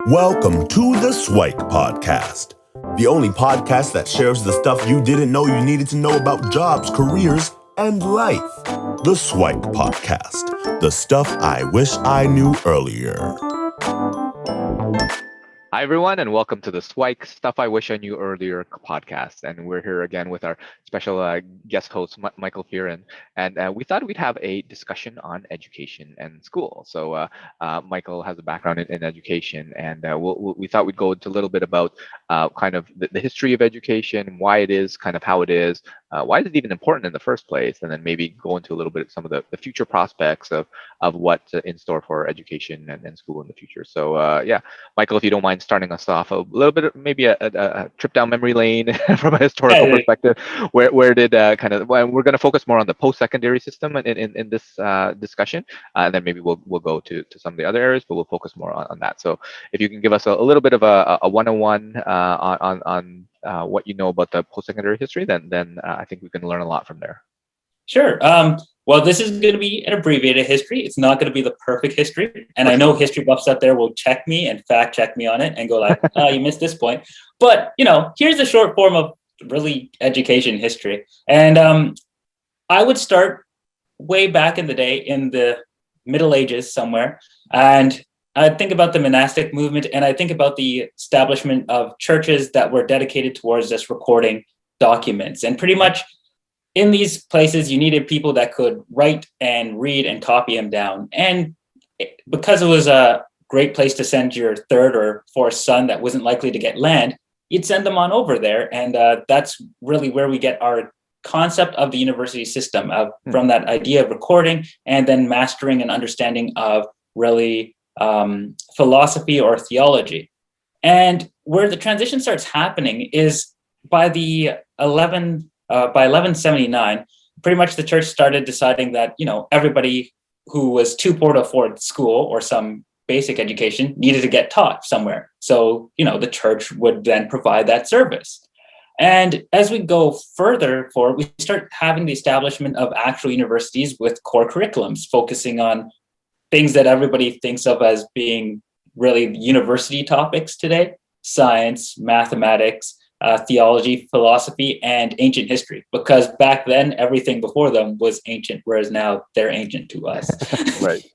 Welcome to the SIWIKE podcast, the only podcast that shares the stuff you didn't know you needed to know about jobs, careers, and life. The SIWIKE podcast, the stuff I wish I knew earlier. Hi, everyone, and welcome to the SIWIKE Stuff I Wish I Knew Earlier podcast. And we're here again with our special guest host, Michael Fearon. And we thought we'd have a discussion on education and school. So Michael has a background in education, and we thought we'd go into a little bit about kind of the history of education, why it is, kind of how it is, why is it even important in the first place, and then maybe go into a little bit of some of the future prospects of what's in store for education and school in the future. So yeah, Michael, if you don't mind starting us off a little bit, maybe a trip down memory lane from a historical perspective. Where did we're going to focus more on the post-secondary system in this discussion, and then maybe we'll go to some of the other areas, but we'll focus more on that. So if you can give us a little bit of a 101 on what you know about the post-secondary history, then I think we can learn a lot from there. Sure. Well, this is going to be an abbreviated history. It's not going to be the perfect history. And I know history buffs out there will check me and fact check me on it and go like, you missed this point. But, here's the short form of really education history. And I would start way back in the day in the Middle Ages somewhere. And I think about the monastic movement, and I think about the establishment of churches that were dedicated towards just recording documents. And pretty much in these places, you needed people that could write and read and copy them down. And because it was a great place to send your third or fourth son that wasn't likely to get land, you'd send them on over there. And that's really where we get our concept of the university system, from that idea of recording and then mastering and understanding of really philosophy or theology. And where the transition starts happening is by 1179, pretty much the church started deciding that, everybody who was too poor to afford school or some basic education needed to get taught somewhere. So, the church would then provide that service. And as we go further forward, we start having the establishment of actual universities with core curriculums, focusing on things that everybody thinks of as being really university topics today: science, mathematics, theology, philosophy, and ancient history, because back then everything before them was ancient, whereas now they're ancient to us. Right.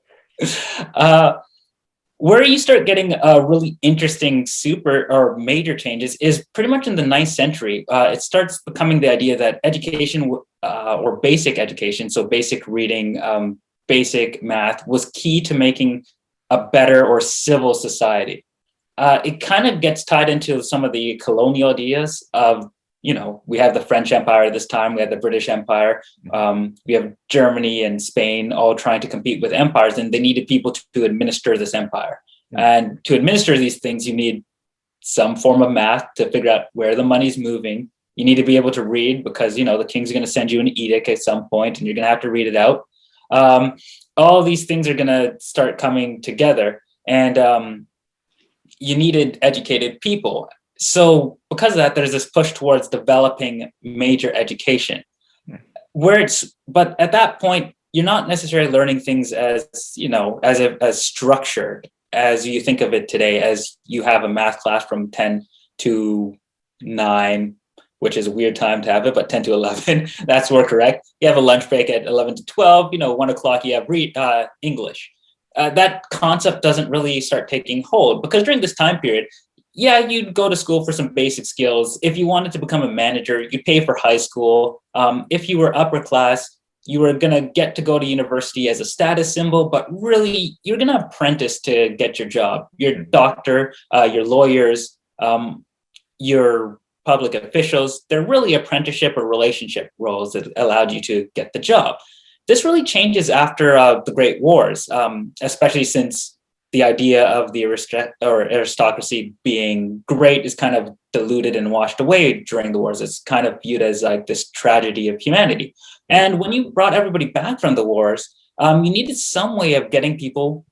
Where you start getting really interesting super or major changes is pretty much in the 9th century. It starts becoming the idea that education or basic education, so basic reading, basic math, was key to making a better or civil society. It kind of gets tied into some of the colonial ideas of, we have the French Empire at this time, we have the British Empire, we have Germany and Spain all trying to compete with empires, and they needed people to administer this empire. And to administer these things, you need some form of math to figure out where the money's moving. You need to be able to read because, the king's going to send you an edict at some point, and you're going to have to read it out. All these things are going to start coming together, and you needed educated people. So because of that, there's this push towards developing major education, but at that point, you're not necessarily learning things as structured as you think of it today, as you have a math class from 10 to 9, which is a weird time to have it, but 10 to 11, that's more correct. You have a lunch break at 11 to 12, 1 o'clock, you have English. That concept doesn't really start taking hold, because during this time period, you'd go to school for some basic skills. If you wanted to become a manager, you'd pay for high school. If you were upper class, you were going to get to go to university as a status symbol, but really you're going to apprentice to get your job. Your doctor, your lawyers, your public officials, they're really apprenticeship or relationship roles that allowed you to get the job. This really changes after the Great Wars, especially since the idea of the aristocracy being great is kind of diluted and washed away during the wars. It's kind of viewed as like this tragedy of humanity. And when you brought everybody back from the wars, you needed some way of getting people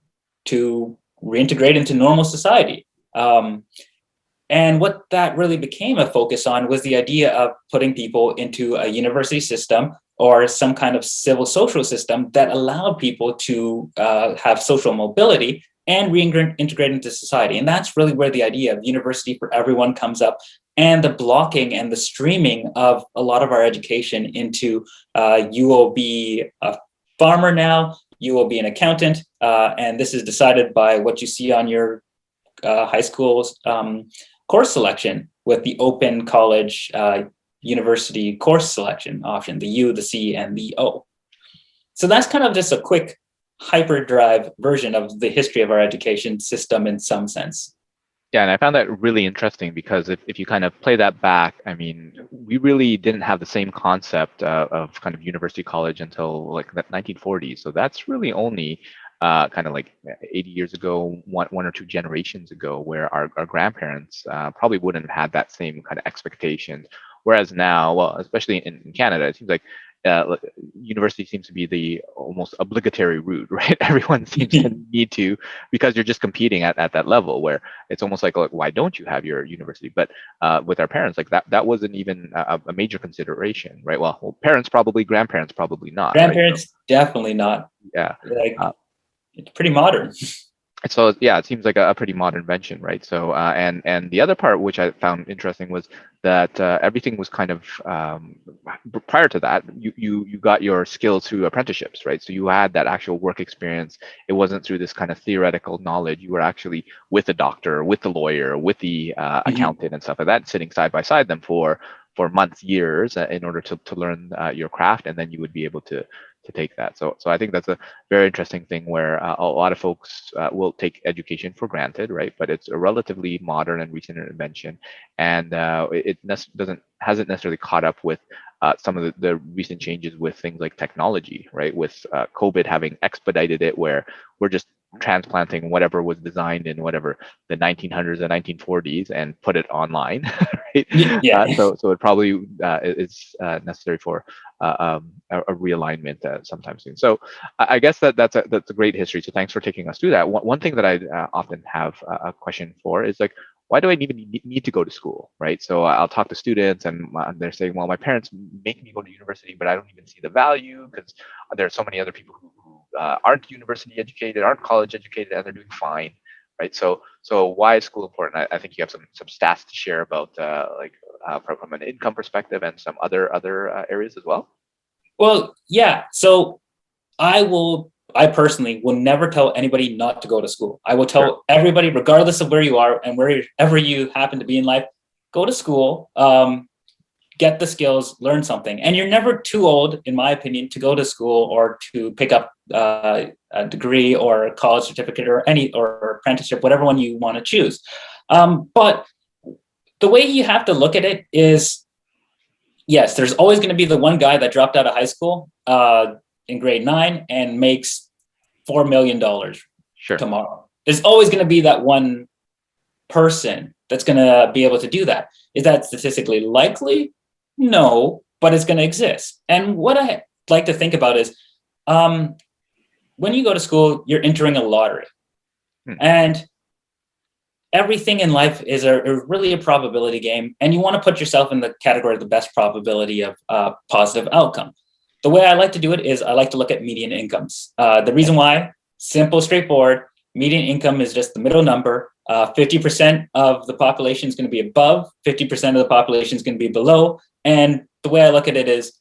to reintegrate into normal society. And what that really became a focus on was the idea of putting people into a university system or some kind of civil social system that allowed people to have social mobility and reintegrate into society. And that's really where the idea of university for everyone comes up, and the blocking and the streaming of a lot of our education into you will be a farmer now, you will be an accountant, and this is decided by what you see on your high school's course selection with the open college university course selection option, the U, the C, and the O. So that's kind of just a quick hyperdrive version of the history of our education system in some sense. Yeah, and I found that really interesting because if you kind of play that back, I mean, we really didn't have the same concept of kind of university college until like the 1940s. So that's really only kind of like 80 years ago, one or two generations ago, where our grandparents probably wouldn't have had that same kind of expectation. Whereas now, well, especially in Canada, it seems like university seems to be the almost obligatory route, right? Everyone seems to need to, because you're just competing at that level where it's almost like, why don't you have your university? But with our parents, like that wasn't even a major consideration, right? Well, parents probably, grandparents probably not. Grandparents, right? So, definitely not. Yeah. Like, it's pretty modern. So yeah, it seems like a pretty modern invention, right? So and the other part which I found interesting was that everything was kind of prior to that, you got your skills through apprenticeships, right? So you had that actual work experience. It wasn't through this kind of theoretical knowledge. You were actually with the doctor, with the lawyer, with the accountant and stuff like that, sitting side by side them for months, years, in order to learn your craft, and then you would be able to take that. So I think that's a very interesting thing where a lot of folks will take education for granted, right? But it's a relatively modern and recent invention, and it hasn't necessarily caught up with some of the recent changes with things like technology, right? With COVID having expedited it, where we're just transplanting whatever was designed in whatever the 1900s and 1940s and put it online, right? Yeah. So it probably is necessary for a realignment sometime soon. So I guess that's a great history. So thanks for taking us through that. One thing that I often have a question for is like, why do I even need to go to school, right? So I'll talk to students and they're saying, well, my parents make me go to university, but I don't even see the value because there are so many other people who aren't university educated, aren't college educated, and they're doing fine, right? So why is school important? I think you have some stats to share about from an income perspective and some other areas as well. Well, yeah. So I personally will never tell anybody not to go to school. I will tell everybody, regardless of where you are and wherever you happen to be in life, go to school, get the skills, learn something. And you're never too old, in my opinion, to go to school or to pick up a degree or a college certificate or apprenticeship, whatever one you want to choose. But the way you have to look at it is, yes, there's always going to be the one guy that dropped out of high school in grade 9 and makes $4 million tomorrow. There's always going to be that one person that's going to be able to do that. Is that statistically likely? No, but it's going to exist. And what I like to think about is when you go to school, you're entering a lottery. And everything in life is really a probability game. And you want to put yourself in the category of the best probability of positive outcome. The way I like to do it is I like to look at median incomes. The reason why, simple, straightforward, median income is just the middle number. 50% of the population is going to be above, 50% of the population is going to be below. And the way I look at it is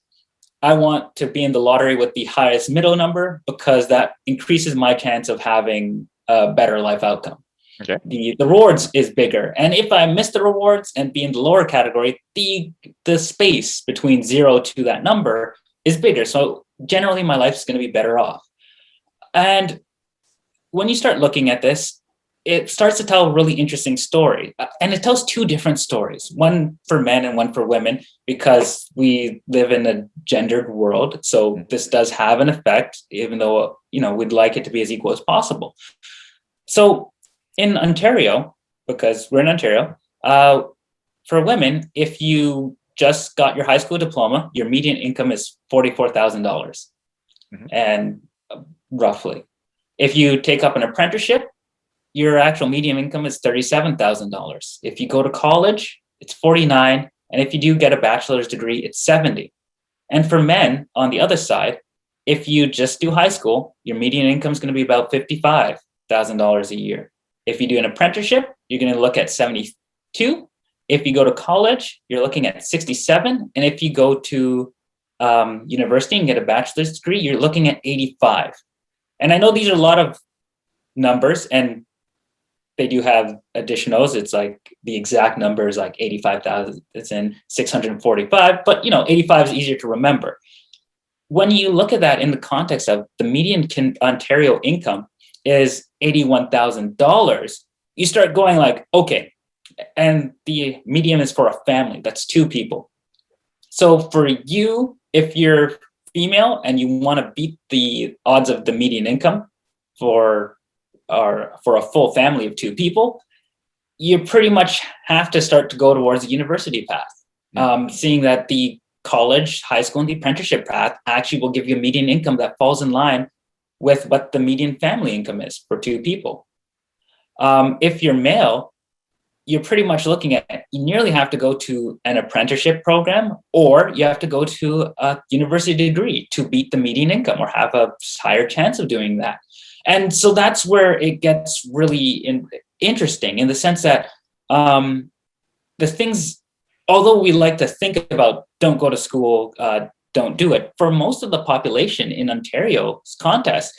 I want to be in the lottery with the highest middle number because that increases my chance of having a better life outcome. Okay. The rewards is bigger. And if I miss the rewards and be in the lower category, the space between 0 to that number is bigger. So generally my life is going to be better off. And when you start looking at this, it starts to tell a really interesting story. And it tells two different stories, one for men and one for women, because we live in a gendered world. So this does have an effect, even though, we'd like it to be as equal as possible. So in Ontario, because we're in Ontario, for women, if you just got your high school diploma, your median income is $44,000 and roughly. If you take up an apprenticeship, your actual median income is $37,000. If you go to college, it's $49,000. And if you do get a bachelor's degree, it's $70,000. And for men, on the other side, if you just do high school, your median income is going to be about $55,000. $80,000 a year. If you do an apprenticeship, you're going to look at 72. If you go to college, you're looking at 67. And if you go to university and get a bachelor's degree, you're looking at 85. And I know these are a lot of numbers, and they do have additionals. It's like the exact number is like 85,645, but 85 is easier to remember. When you look at that in the context of the median Ontario income is $81,000, you start going like, okay, and the median is for a family, that's 2 people. So for you, if you're female and you want to beat the odds of the median income for a full family of 2 people, you pretty much have to start to go towards the university path. Seeing that the college, high school, and the apprenticeship path actually will give you a median income that falls in line with what the median family income is for 2 people. If you're male, you're pretty much looking at, you nearly have to go to an apprenticeship program, or you have to go to a university degree to beat the median income or have a higher chance of doing that. And so that's where it gets really interesting in the sense that the things, although we like to think about don't go to school, don't do it, for most of the population in Ontario's context,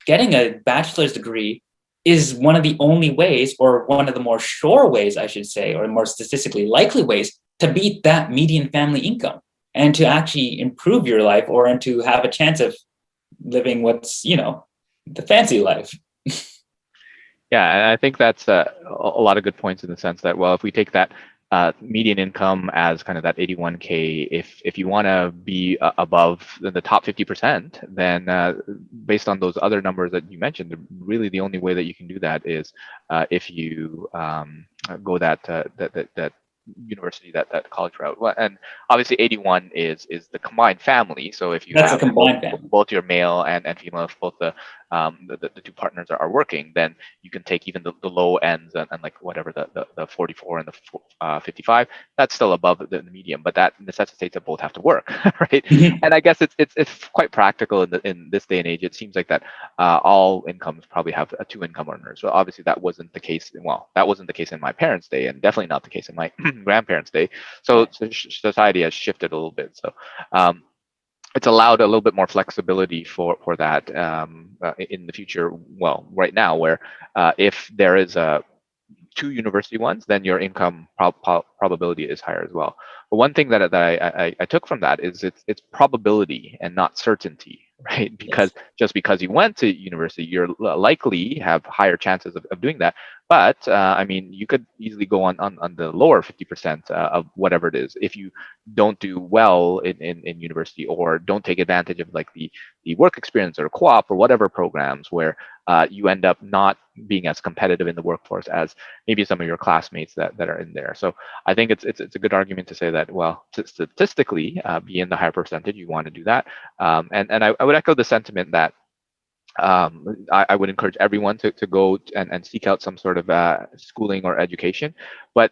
getting a bachelor's degree is one of the only ways, or one of the more sure ways, I should say, or more statistically likely ways to beat that median family income and to actually improve your life, or and to have a chance of living what's, the fancy life. Yeah, and I think that's a lot of good points in the sense that, well, if we take that median income as kind of that 81K, if you want to be above the top 50%, then based on those other numbers that you mentioned, really the only way that you can do that is if you go that university, that college route. Well, and obviously 81 is the combined family. So if you have both your male and female, if both the 2 partners are working, then you can take even the low ends and like whatever the 44 and the 55. That's still above the median, but that necessitates that both have to work, right? And I guess it's quite practical in this day and age. It seems like that all incomes probably have 2 income earners. So obviously that wasn't the case. Well, that wasn't the case in my parents' day, and definitely not the case in my grandparents' day. So society has shifted a little bit. So it's allowed a little bit more flexibility for that in the future. Well, right now, where if there is 2 university ones, then your income probability is higher as well. But one thing that I took from that is it's probability and not certainty, right? Because just because you went to university, you're likely have higher chances of doing that. But I mean, you could easily go on the lower 50% of whatever it is if you don't do well in university, or don't take advantage of like the work experience or co-op or whatever programs where you end up not being as competitive in the workforce as maybe some of your classmates that are in there. So I think it's a good argument to say that, well, statistically, be in the higher percentage, you want to do that. And I would echo the sentiment that I would encourage everyone to go and seek out some sort of schooling or education, but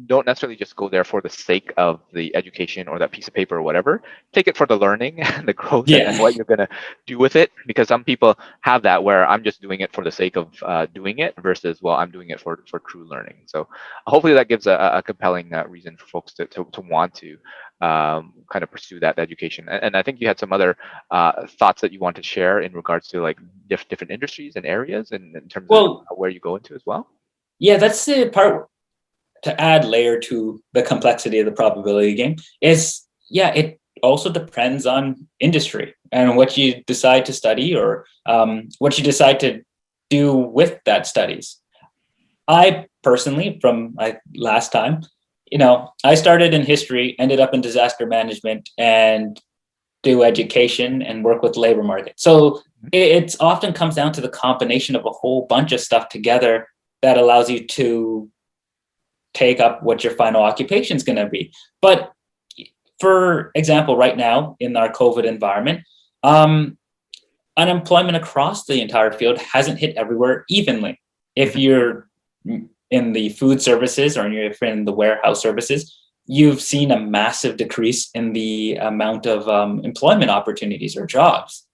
don't necessarily just go there for the sake of the education or that piece of paper or whatever. Take it for the learning and the growth and what you're going to do with it, because some people have that where I'm just doing it for the sake of doing it versus, well, I'm doing it for true learning. So hopefully that gives a compelling reason for folks to want to kind of pursue that education. And I think you had some other thoughts that you want to share in regards to like different industries and areas, and in terms of where you go into as well. Yeah, that's the part to add layer to the complexity of the probability game is, it also depends on industry and what you decide to study, or what you decide to do with that studies. I personally, from my last time, I started in history, ended up in disaster management, and do education and work with the labor market. So it often comes down to the combination of a whole bunch of stuff together that allows you to take up what your final occupation is going to be. But for example, right now in our COVID environment, unemployment across the entire field hasn't hit everywhere evenly. If you're in the food services or if you're in the warehouse services, you've seen a massive decrease in the amount of employment opportunities or jobs,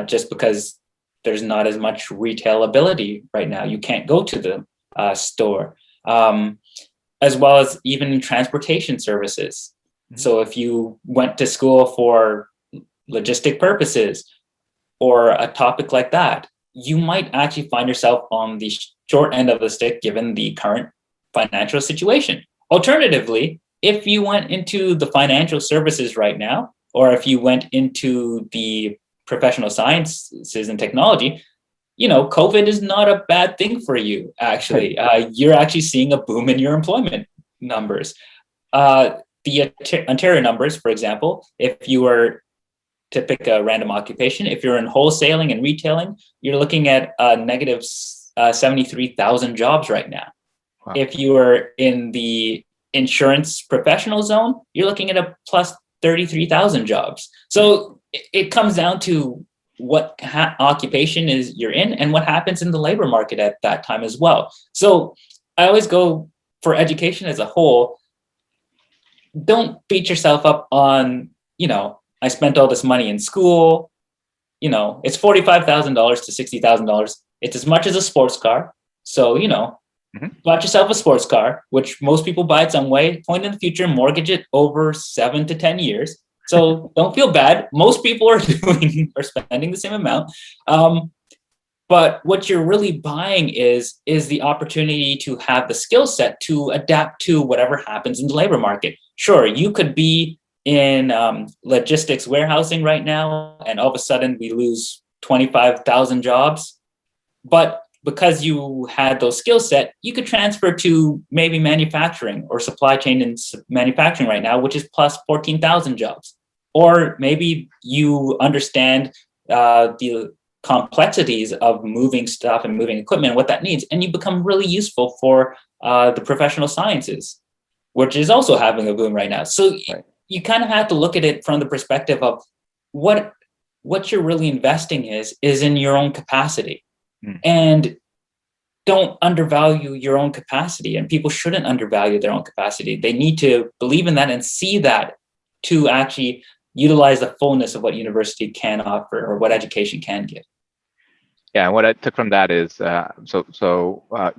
just because there's not as much retailability right now. You can't go to the store, as well as even in transportation services. So if you went to school for logistic purposes or a topic like that, you might actually find yourself on the short end of the stick given the current financial situation. Alternatively, if you went into the financial services right now, or if you went into the professional sciences and technology, COVID is not a bad thing for you, actually. You're actually seeing a boom in your employment numbers. The Ontario numbers, for example, if you were to pick a random occupation, if you're in wholesaling and retailing, you're looking at negative 73,000 jobs right now. Wow. If you are in the insurance professional zone, you're looking at a plus 33,000 jobs. So it comes down to what occupation is you're in and what happens in the labor market at that time as well. So I always go for education as a whole. Don't beat yourself up on, I spent all this money in school. It's $45,000 to $60,000. It's as much as a sports car. So, bought yourself a sports car, which most people buy at some point in the future, mortgage it over 7 to 10 years. So don't feel bad. Most people are spending the same amount. But what you're really buying is the opportunity to have the skill set to adapt to whatever happens in the labor market. Sure, you could be in logistics warehousing right now, and all of a sudden we lose 25,000 jobs. But because you had those skill set, you could transfer to maybe manufacturing or supply chain and manufacturing right now, which is plus 14,000 jobs. Or maybe you understand the complexities of moving stuff and moving equipment and what that needs, and you become really useful for the professional sciences, which is also having a boom right now. So you kind of have to look at it from the perspective of what you're really investing is in your own capacity. And don't undervalue your own capacity, and people shouldn't undervalue their own capacity. They need to believe in that and see that to actually utilize the fullness of what university can offer or what education can give. Yeah, and what I took from that is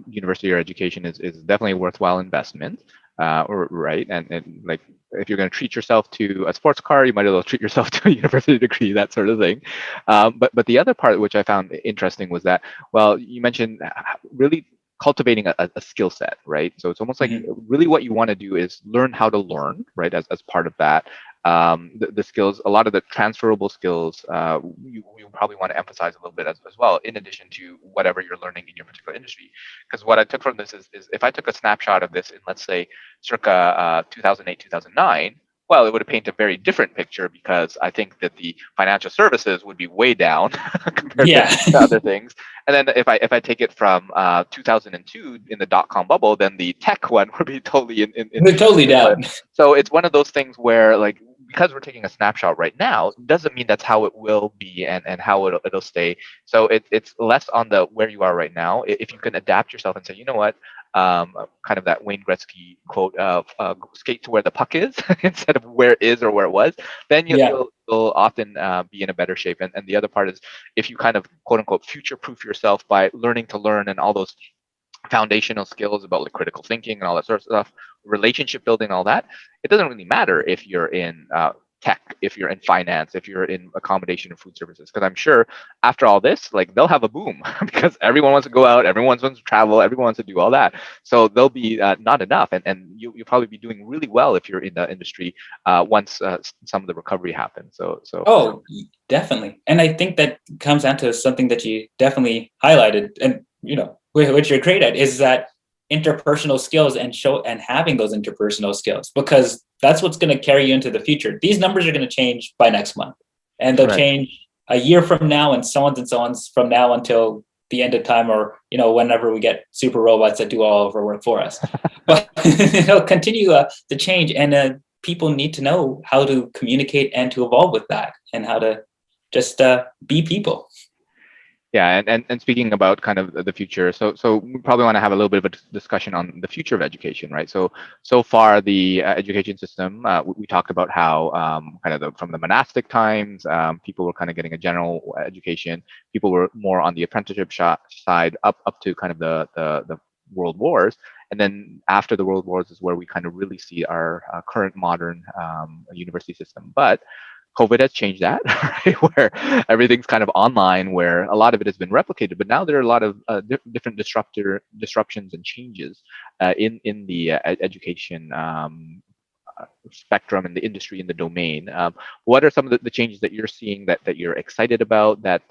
university or education is definitely a worthwhile investment, right? And like if you're going to treat yourself to a sports car, you might as well treat yourself to a university degree, that sort of thing. But the other part which I found interesting was that, well, you mentioned really cultivating a skill set, right? So it's almost like really what you want to do is learn how to learn, right? As part of that. The skills, a lot of the transferable skills, you probably want to emphasize a little bit as well, in addition to whatever you're learning in your particular industry. Because what I took from this is if I took a snapshot of this in, let's say, circa 2008, 2009, well, it would have painted a very different picture, because I think that the financial services would be way down compared to other things. And then if I take it from 2002 in the dot-com bubble, then the tech one would be totally totally down. So it's one of those things where, like, because we're taking a snapshot right now, doesn't mean that's how it will be and how it'll stay. So it's less on the where you are right now. If you can adapt yourself and say, you know what, kind of that Wayne Gretzky quote of skate to where the puck is instead of where it is or where it was, then you'll often be in a better shape. And the other part is, if you kind of quote unquote future proof yourself by learning to learn and all those foundational skills about like critical thinking and all that sort of stuff, relationship building, all that, it doesn't really matter if you're in tech, if you're in finance, if you're in accommodation and food services, because I'm sure after all this, like, they'll have a boom because everyone wants to go out, everyone wants to travel, everyone wants to do all that. So there'll be not enough, and you'll probably be doing really well if you're in the industry once some of the recovery happens. So oh, definitely. And I think that comes down to something that you definitely highlighted, and which you're great at, is that interpersonal skills and having those interpersonal skills, because that's what's going to carry you into the future. These numbers are going to change by next month, and they'll change a year from now, and so on from now until the end of time, or whenever we get super robots that do all of our work for us. But it'll continue to change, and people need to know how to communicate and to evolve with that, and how to just be people. Yeah, and speaking about kind of the future, so we probably want to have a little bit of a discussion on the future of education, right? So far the education system, we talked about how kind of from the monastic times, people were kind of getting a general education. People were more on the apprenticeship side, up to kind of the world wars, and then after the world wars is where we kind of really see our current modern university system, but COVID has changed that, right? Where everything's kind of online, where a lot of it has been replicated, but now there are a lot of different disruptions and changes in the education spectrum, in the industry, in the domain. What are some of the changes that you're seeing that you're excited about, that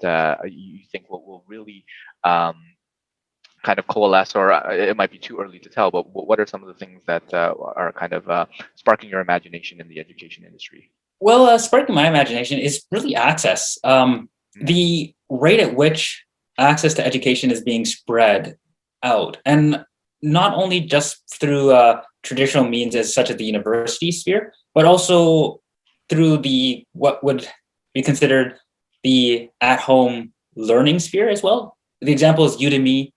you think will really kind of coalesce, or it might be too early to tell, but what are some of the things that are kind of sparking your imagination in the education industry? Well, sparking my imagination is really access. The rate at which access to education is being spread out, and not only just through traditional means as such as the university sphere, but also through the what would be considered the at-home learning sphere as well. The example is Udemy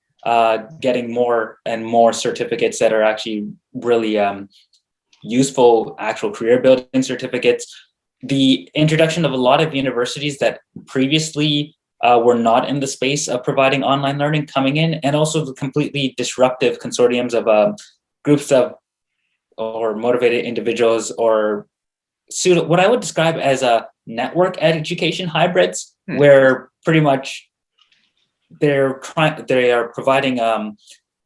getting more and more certificates that are actually really useful, actual career building certificates. The introduction of a lot of universities that previously were not in the space of providing online learning coming in, and also the completely disruptive consortiums of groups of or motivated individuals, or what I would describe as a network education hybrids, where pretty much they are providing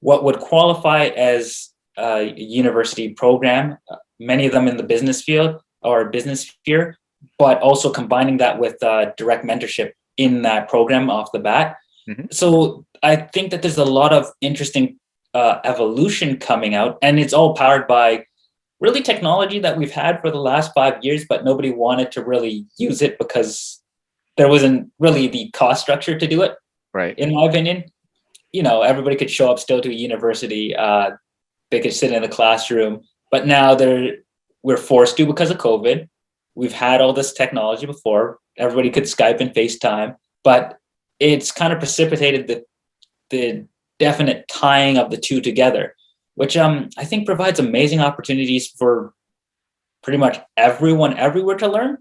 what would qualify as a university program, many of them in the business field or business sphere, but also combining that with direct mentorship in that program off the bat. So I think that there's a lot of interesting evolution coming out, and it's all powered by really technology that we've had for the last 5 years, but nobody wanted to really use it because there wasn't really the cost structure to do it. Right. In my opinion, everybody could show up still to a university. They could sit in the classroom, but now we're forced to because of COVID. We've had all this technology before. Everybody could Skype and FaceTime, but it's kind of precipitated the definite tying of the two together, which I think provides amazing opportunities for pretty much everyone everywhere to learn.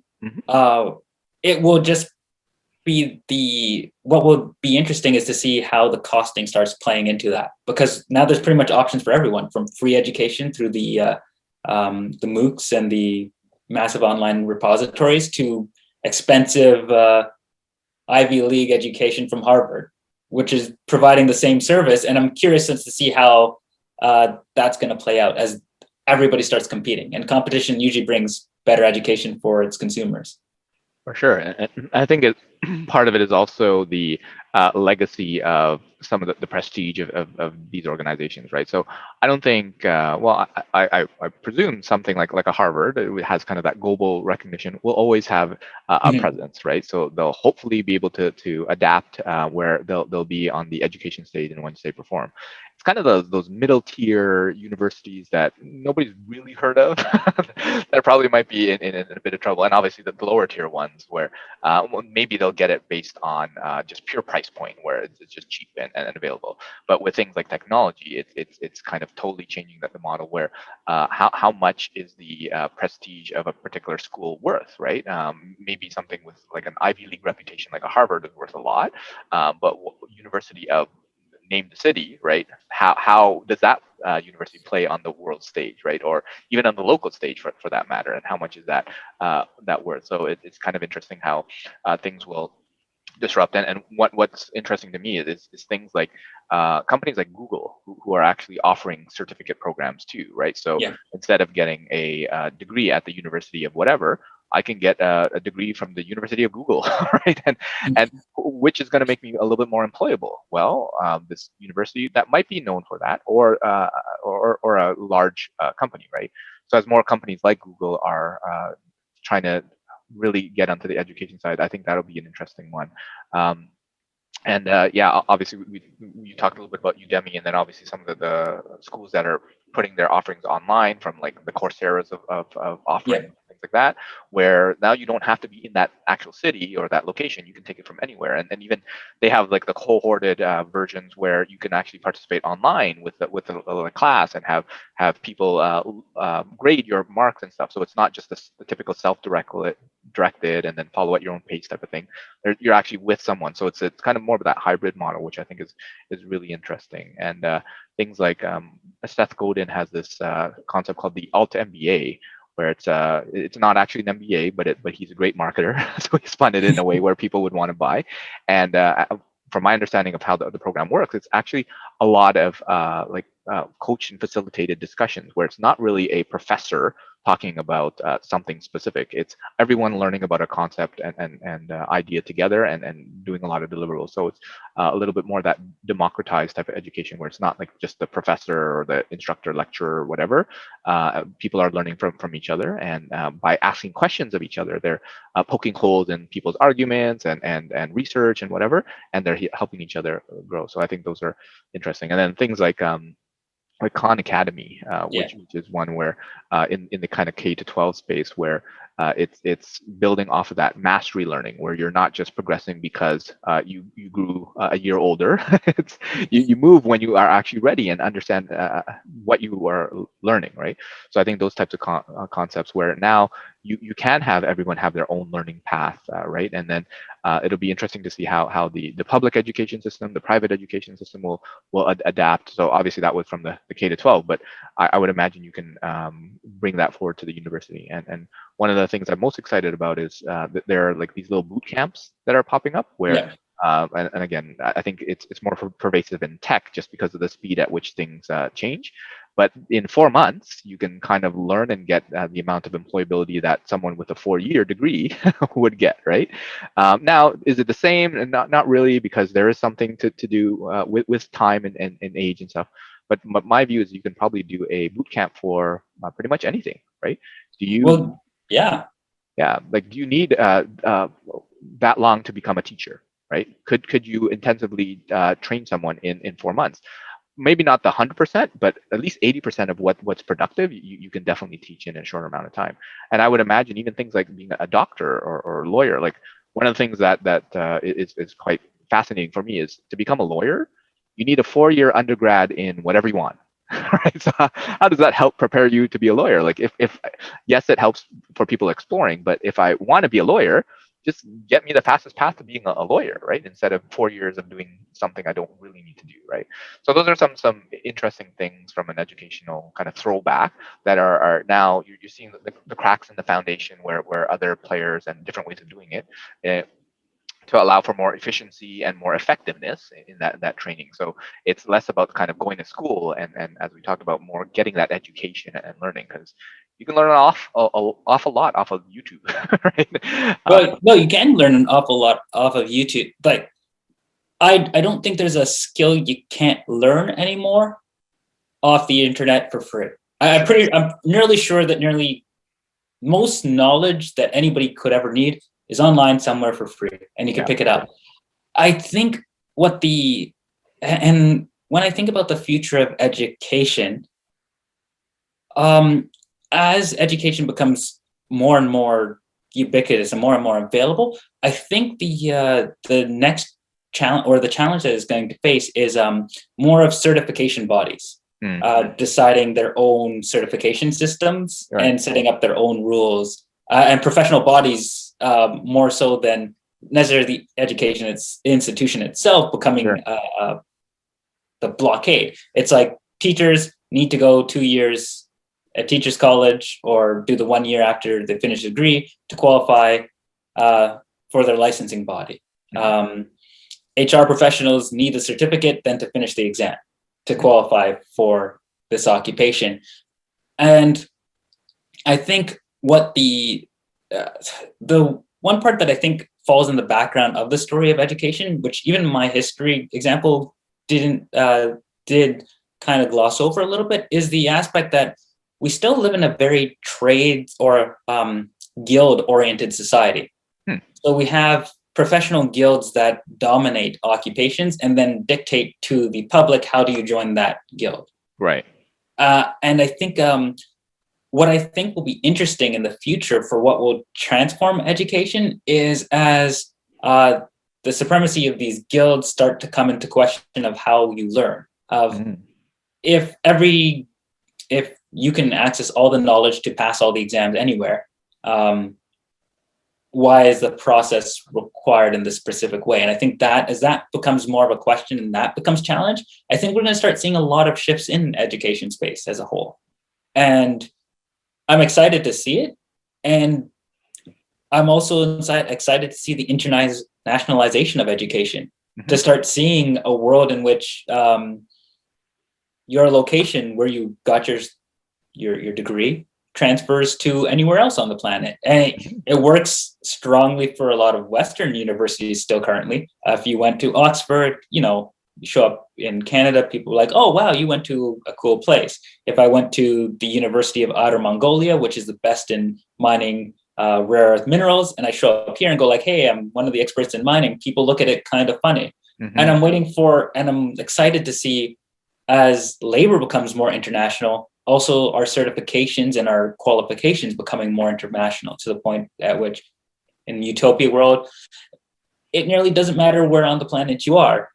It will just be what will be interesting is to see how the costing starts playing into that, because now there's pretty much options for everyone, from free education through the MOOCs and the massive online repositories to expensive Ivy League education from Harvard, which is providing the same service. And I'm curious to see how that's going to play out as everybody starts competing, and competition usually brings better education for its consumers. For sure. And I think part of it is also the legacy of some of the prestige of these organizations, right? So I don't think, I presume something like a Harvard, it has kind of that global recognition, will always have a presence, right? So they'll hopefully be able to adapt where they'll be on the education stage and once they perform. It's kind of those middle tier universities that nobody's really heard of that probably might be in a bit of trouble. And obviously the lower tier ones where maybe they'll get it based on just pure price point, where it's just cheap and available. But with things like technology, it's kind of totally changing the model, where how much is the prestige of a particular school worth, right? Maybe something with like an Ivy League reputation like a Harvard is worth a lot, but university of name the city, right? How does that university play on the world stage, right? Or even on the local stage for that matter, and how much is that worth? So it's kind of interesting how things will disrupt. And what's interesting to me is things like companies like Google, who are actually offering certificate programs too, right? So instead of getting a degree at the university of whatever, I can get a degree from the University of Google, right? And which is going to make me a little bit more employable. Well, this university that might be known for that, or a large company, right? So as more companies like Google are trying to really get onto the education side, I think that'll be an interesting one. Obviously we talked a little bit about Udemy, and then obviously some of the schools that are putting their offerings online, from like the Coursera's of offering things things like that, where now you don't have to be in that actual city or that location. You can take it from anywhere. And even they have like the cohorted versions where you can actually participate online with the class and have people grade your marks and stuff. So it's not just the typical self-directed and then follow at your own pace type of thing. You're actually with someone. So it's kind of more of that hybrid model, which I think is really interesting. And things like Seth Godin has this concept called the Alt MBA, where it's not actually an MBA, but he's a great marketer, so he spun it in a way where people would want to buy. And from my understanding of how the program works, it's actually a lot of coach and facilitated discussions where it's not really a professor talking about something specific. It's everyone learning about a concept and idea together and doing a lot of deliverables. So it's a little bit more that democratized type of education where it's not like just the professor or the instructor, lecturer, or whatever. People are learning from each other, and by asking questions of each other, they're poking holes in people's arguments and research and whatever, and they're helping each other grow. So I think those are interesting. And then things like Khan Academy, which is one where in the kind of K-12 space where it's building off of that mastery learning, where you're not just progressing because you grew a year older. It's you move when you are actually ready and understand what you are learning, right? So I think those types of concepts where now you can have everyone have their own learning path, right? And then it'll be interesting to see how the public education system, the private education system will adapt. So obviously that was from the K-12, but I would imagine you can bring that forward to the university. And one of the things I'm most excited about is that there are like these little boot camps that are popping up where, and again, I think it's more pervasive in tech just because of the speed at which things change. But in 4 months, you can kind of learn and get the amount of employability that someone with a 4-year degree would get, right? Now, is it the same? And not really, because there is something to do with time and age and stuff. But my view is you can probably do a boot camp for pretty much anything, right? Do you? Well, yeah. Yeah, like do you need that long to become a teacher, right? Could you intensively train someone in 4 months? Maybe not the 100%, but at least 80% of what's productive, you can definitely teach in a short amount of time. And I would imagine even things like being a doctor or a lawyer, like one of the things that is quite fascinating for me is to become a lawyer, you need a 4-year undergrad in whatever you want. Right? So how does that help prepare you to be a lawyer? Like if yes, it helps for people exploring, but if I want to be a lawyer, just get me the fastest path to being a lawyer, right? Instead of 4 years of doing something I don't really need to do, right? So those are some interesting things from an educational kind of throwback that are now you're seeing the cracks in the foundation where other players and different ways of doing it. To allow for more efficiency and more effectiveness in that training. So it's less about kind of going to school and as we talked about, more getting that education and learning, because you can learn an awful lot off of YouTube, right? Well, no, you can learn an awful lot off of YouTube. Like, I don't think there's a skill you can't learn anymore off the internet for free. I'm nearly sure that nearly most knowledge that anybody could ever need is online somewhere for free, and you can pick it up. I think and when I think about the future of education, as education becomes more and more ubiquitous and more available, I think the next challenge, or the challenge that is going to face, is more of certification bodies deciding their own certification systems and setting up their own rules, and professional bodies more so than necessarily the education institution itself becoming the blockade. It's like teachers need to go 2 years at teachers college or do the 1 year after they finish a degree to qualify for their licensing body. HR professionals need a certificate then to finish the exam to qualify for this occupation. And I think what the one part that I think falls in the background of the story of education, which even my history example did kind of gloss over a little bit, is the aspect that we still live in a very trade or guild-oriented society. So we have professional guilds that dominate occupations and then dictate to the public, how do you join that guild? Right. And I think what I think will be interesting in the future for what will transform education is as the supremacy of these guilds start to come into question of how you learn. If you can access all the knowledge to pass all the exams anywhere, why is the process required in this specific way? And I think that as that becomes more of a question and that becomes challenge, I think we're going to start seeing a lot of shifts in education space as a whole. And I'm excited to see it. And I'm also excited to see the internationalization of education, to start seeing a world in which your location where you got your degree transfers to anywhere else on the planet. And it works strongly for a lot of Western universities still currently. If you went to Oxford, you show up in Canada, people are like, oh, wow, you went to a cool place. If I went to the University of Outer Mongolia, which is the best in mining rare earth minerals, and I show up here and go like, hey, I'm one of the experts in mining, people look at it kind of funny. And I'm excited to see, as labor becomes more international, also our certifications and our qualifications becoming more international, to the point at which in utopia world, it nearly doesn't matter where on the planet you are,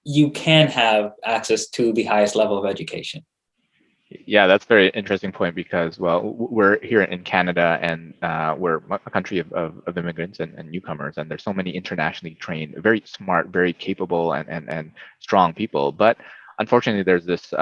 you can have access to the highest level of education. Yeah, that's a very interesting point because, well, we're here in Canada and we're a country of immigrants and newcomers, and there's so many internationally trained, very smart, very capable and strong people. But unfortunately, there's this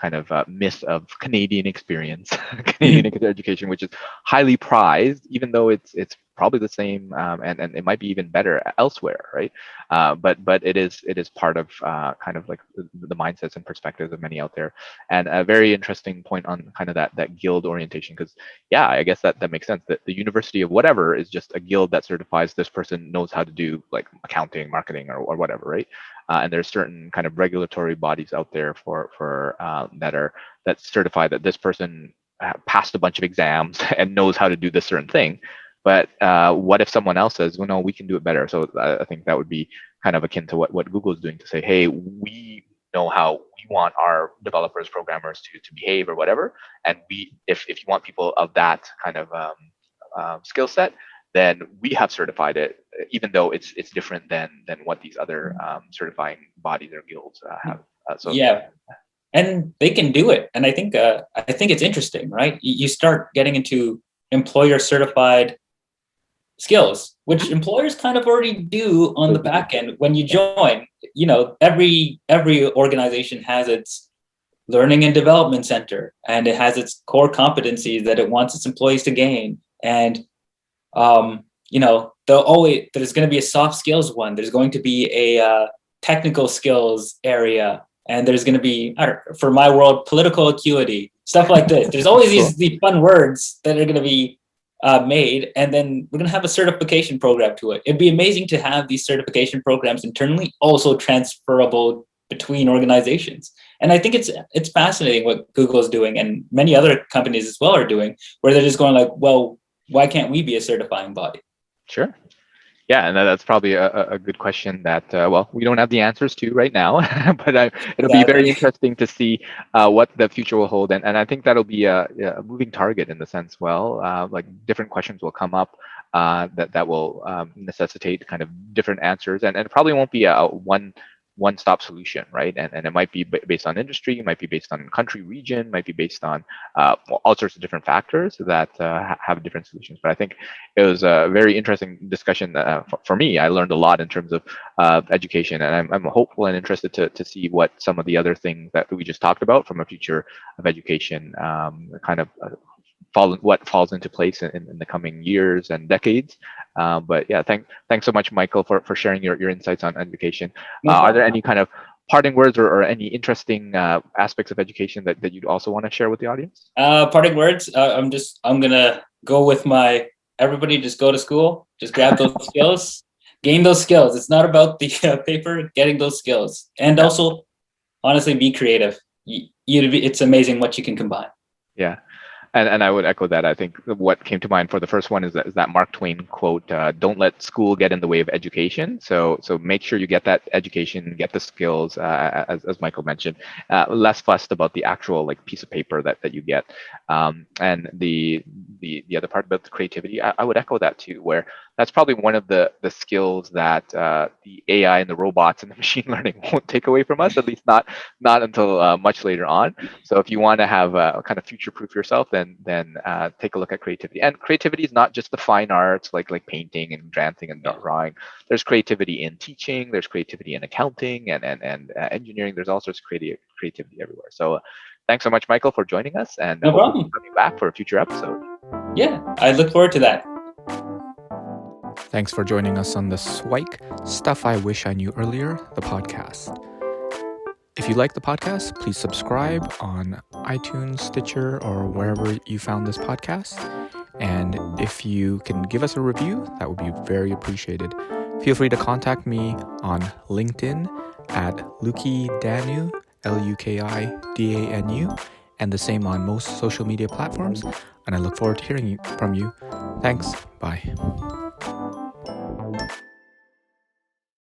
kind of myth of Canadian experience, Canadian education, which is highly prized, even though it's probably the same and it might be even better elsewhere, right? But it is part of kind of like the mindsets and perspectives of many out there. And a very interesting point on kind of that guild orientation, because yeah, I guess that makes sense. That the university of whatever is just a guild that certifies this person knows how to do like accounting, marketing, or whatever, right? And there's certain kind of regulatory bodies out there for that certify that this person passed a bunch of exams and knows how to do this certain thing. But what if someone else says, well, no, we can do it better? So I think that would be kind of akin to what Google is doing, to say, hey, we know how we want our developers, programmers to behave or whatever. And if you want people of that kind of skill set, then we have certified it, even though it's different than what these other certifying bodies or guilds have. Yeah, and they can do it. And I think it's interesting, right? You start getting into employer certified skills, which employers kind of already do on the back end when you join. Every organization has its learning and development center, and it has its core competencies that it wants its employees to gain. And there's going to be a soft skills one. There's going to be a technical skills area, and there's going to be, for my world, political acuity, stuff like this. There's always these fun words that are going to be made, and then we're going to have a certification program to it. It'd be amazing to have these certification programs internally also transferable between organizations. And I think it's fascinating what Google's doing, and many other companies as well are doing, where they're just going like, well, why can't we be a certifying body? Sure. Yeah, and that's probably a good question that, well, we don't have the answers to right now, but it'll be very interesting to see what the future will hold. And I think that'll be a moving target in the sense, well, like different questions will come up that will necessitate kind of different answers. And it probably won't be a one-stop solution, right? And it might be based on industry, it might be based on country, region, might be based on all sorts of different factors that have different solutions. But I think it was a very interesting discussion for me. I learned a lot in terms of education, and I'm hopeful and interested to see what some of the other things that we just talked about from a future of education kind of what falls into place in the coming years and decades. But yeah, thanks so much, Michael, for sharing your insights on education. Are there any kind of parting words or any interesting aspects of education that you'd also want to share with the audience? Parting words, I'm gonna go with everybody just go to school, just grab those skills, gain those skills. It's not about the paper, getting those skills. And also, honestly, be creative. It's amazing what you can combine. Yeah. And I would echo that. I think what came to mind for the first one is that Mark Twain quote: "Don't let school get in the way of education." So make sure you get that education, get the skills, as Michael mentioned. Less fussed about the actual like piece of paper that you get. And the other part about the creativity, I would echo that too. Where that's probably one of the skills that the AI and the robots and the machine learning won't take away from us, at least not until much later on. So if you want to have kind of future-proof yourself, then take a look at creativity. And creativity is not just the fine arts like painting and dancing and drawing. There's creativity in teaching. There's creativity in accounting and engineering. There's all sorts of creativity everywhere. So thanks so much, Michael, for joining us, and No hopefully problem. we'll have you back for a future episode. Yeah, I look forward to that. Thanks for joining us on the SWIKE Stuff I Wish I Knew Earlier, the podcast. If you like the podcast, please subscribe on iTunes, Stitcher, or wherever you found this podcast. And if you can give us a review, that would be very appreciated. Feel free to contact me on LinkedIn at LukiDanu, LukiDanu, and the same on most social media platforms. And I look forward to hearing from you. Thanks. Bye.